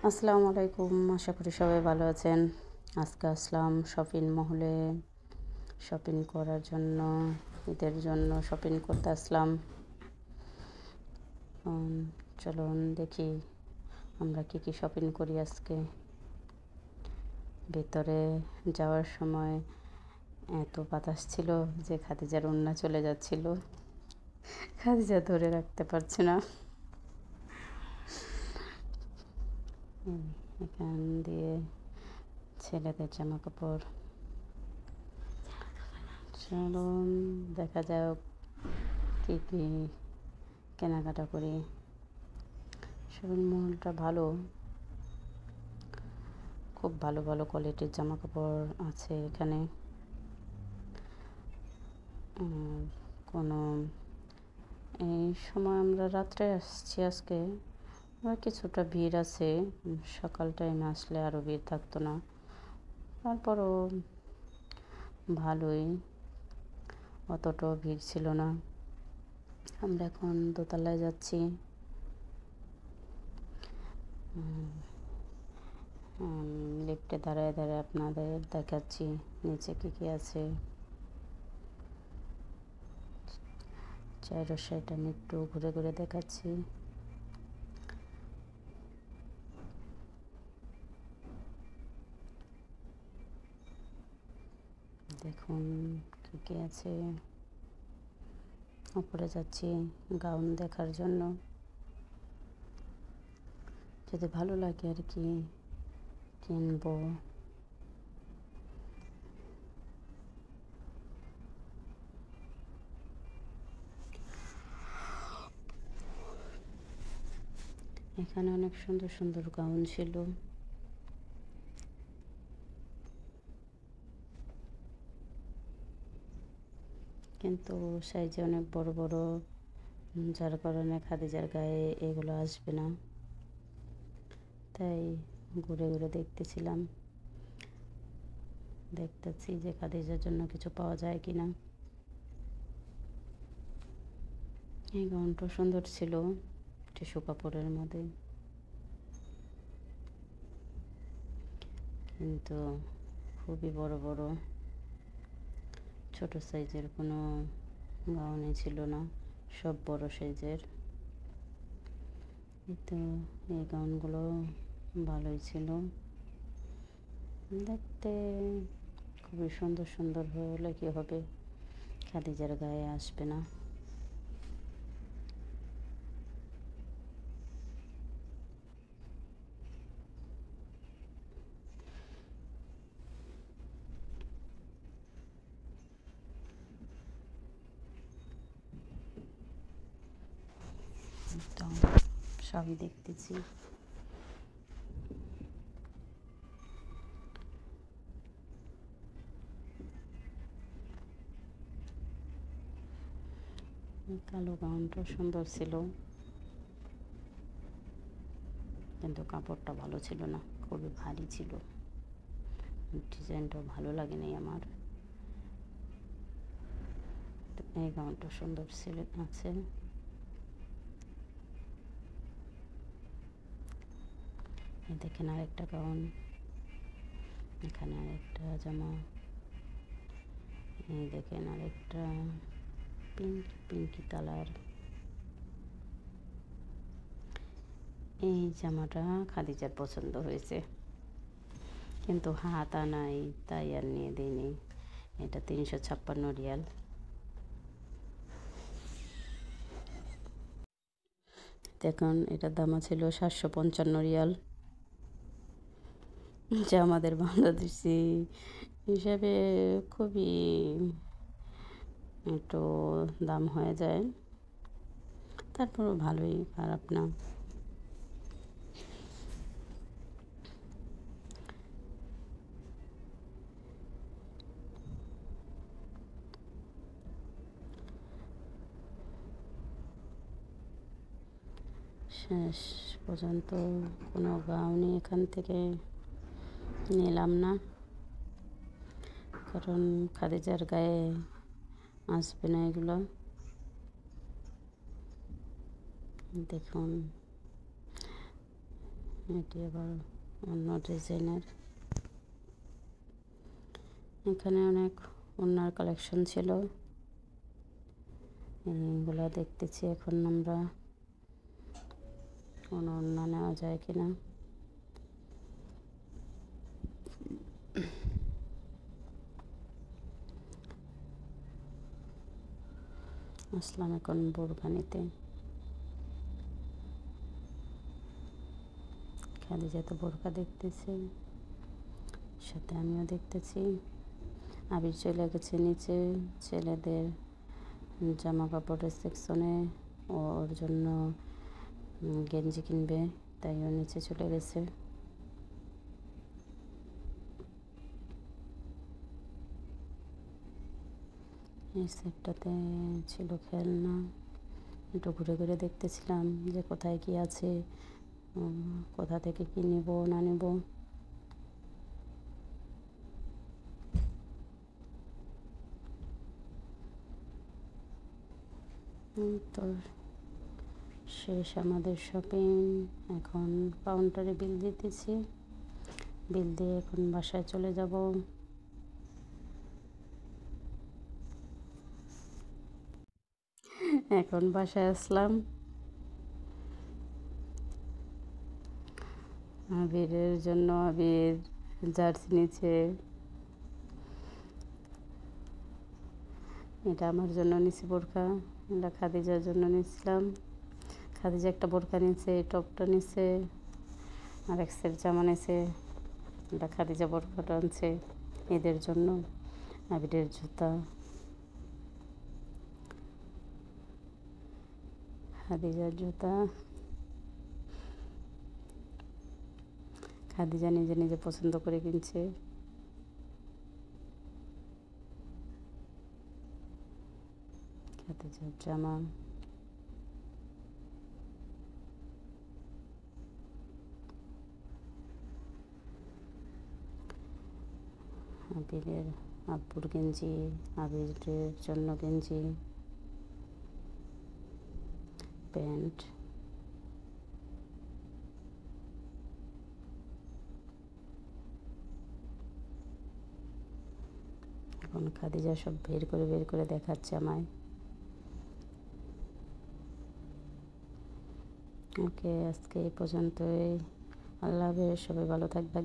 আসসালামু আলাইকুম, আশা করি সবাই ভালো আছেন। আজকে আসলাম শপিং মহলে শপিং করার জন্য, ঈদের জন্য শপিং করতে আসলাম। চলুন দেখি আমরা কি কি শপিং করি আজকে। ভেতরে যাওয়ার সময় এত বাতাস ছিল যে খাদিজার ওড়না চলে যাচ্ছিল, খাদিজা ধরে রাখতে পারছে না। এখান দিয়ে ছেলেদের জামা কাপড়। চলুন দেখা যাক কী কী কেনাকাটা করি। শপিং মলটা ভালো, খুব ভালো ভালো কোয়ালিটির জামা কাপড় আছে এখানে। কোনো এই সময় আমরা রাত্রে আসছি আজকে, কিছুটা ভিড় আছে। সকাল টাইমে আসলে আরও ভিড় থাকতো না, তারপরও ভালোই, অতটাও ভিড় ছিল না। আমরা এখন দোতলায় যাচ্ছি। লিফটে দাঁড়ায় দাঁড়ায় আপনাদের দেখাচ্ছি নিচে কী কী আছে। চাইরো সাইড আমি একটু ঘুরে ঘুরে দেখাচ্ছি। দেখুন কী কী আছে। উপরে যাচ্ছি গাউন দেখার জন্য, যদি ভালো লাগে আর কি কিনবো। এখানে অনেক সুন্দর সুন্দর গাউন ছিল। কিন্তু সাইজে অনেক বড় বড়, যার কারণে খাদিজার গায়ে এগুলো আসবে না। তাই ঘুরে ঘুরে দেখতেছি যে খাদিজার জন্য কিছু পাওয়া যায় কি না। এই গাউনটা সুন্দর ছিল, টিস্যু কাপড়ের মধ্যে, কিন্তু খুবই বড় বড়। ছোট সাইজের কোনো গাউনই ছিল না, সব বড় সাইজের। তো এই গাউনগুলো ভালোই ছিল দেখতে, খুবই সুন্দর সুন্দর হলে কী হবে, খাদিজার গায়ে আসবে না। তো সবই দেখতেছি। কালো গাউনটা সুন্দর ছিল, কিন্তু কাপড়টা ভালো ছিল না, খুবই ভারী ছিল। ডিজাইনটাও ভালো লাগেনি আমার। এই গাউনটা সুন্দর ছিল আছে। দেখেন আরেকটা গাউন, এখানে আরেকটা জামা, এই দেখেন আরেকটা পিঙ্কি কালার। এই জামাটা খাদিজার পছন্দ হয়েছে, কিন্তু হাতা নাই, তাই আর নিয়ে দিইনি। এটা 356 রিয়াল। দেখুন এটার দাম ছিল 755 রিয়াল, যা আমাদের বাংলাদেশি হিসাবে খুবই একটু দাম হয়ে যায়, তারপরও ভালোই, খারাপ না। শেষ পর্যন্ত কোনো গাউনই এখান থেকে নিলাম না, কারণ খাদিজার গায়ে আসবে না এগুলো। দেখুন এটি আবার অন্য ডিজাইনের। এখানে অনেক ওড়নার কালেকশন ছিল, এগুলো দেখতেছি এখন আমরা কোনো ওড়না নেওয়া যায় কিনা। আসলাম এখন বোরকা নিতে। খাদিজা তো বোরকা দেখতেছে, সাথে আমিও দেখতেছি। আবির চলে গেছে নিচে ছেলেদের জামা কাপড়ের সেকশনে, ওর জন্য গেঞ্জি কিনবে, তাই ও নিচে চলে গেছে। এই সেটটাতে ছিল খেলনা, একটু ঘুরে ঘুরে দেখতেছিলাম যে কোথায় কি আছে, কোথা থেকে কি নেব না নেব। তো শেষ আমাদের শপিং। এখন কাউন্টারে বিল দিতেছি, বিল দিয়ে এখন বাসায় চলে যাব। এখন বাসায় আসলাম। আবিরের জন্য আবির জার্সি নিচ্ছে, এটা আমার জন্য নিছি বোরকা, এটা খাদিজার জন্য নিয়েছিলাম। খাদিজা একটা বোরকা নিচ্ছে, টপটা নিচ্ছে, আর এক সেট জামা নিচ্ছে। এটা খাদিজা বোরকাটা আনছে এদের জন্য। আবিরের জুতা, খাদিজার জুতা। খাদিজা নিজে নিজে পছন্দ করে কিনছে। খাদিজার জামা, আবিরের আব্বুর গেঞ্জি, আবিরের জন্য গেঞ্জি, প্যান্ট। এখন খাদিজা সব বের করে দেখাচ্ছে আমায়। ওকে, আজকে এই পর্যন্তই। আল্লাহ হাফেজ, সবাই ভালো থাকবে।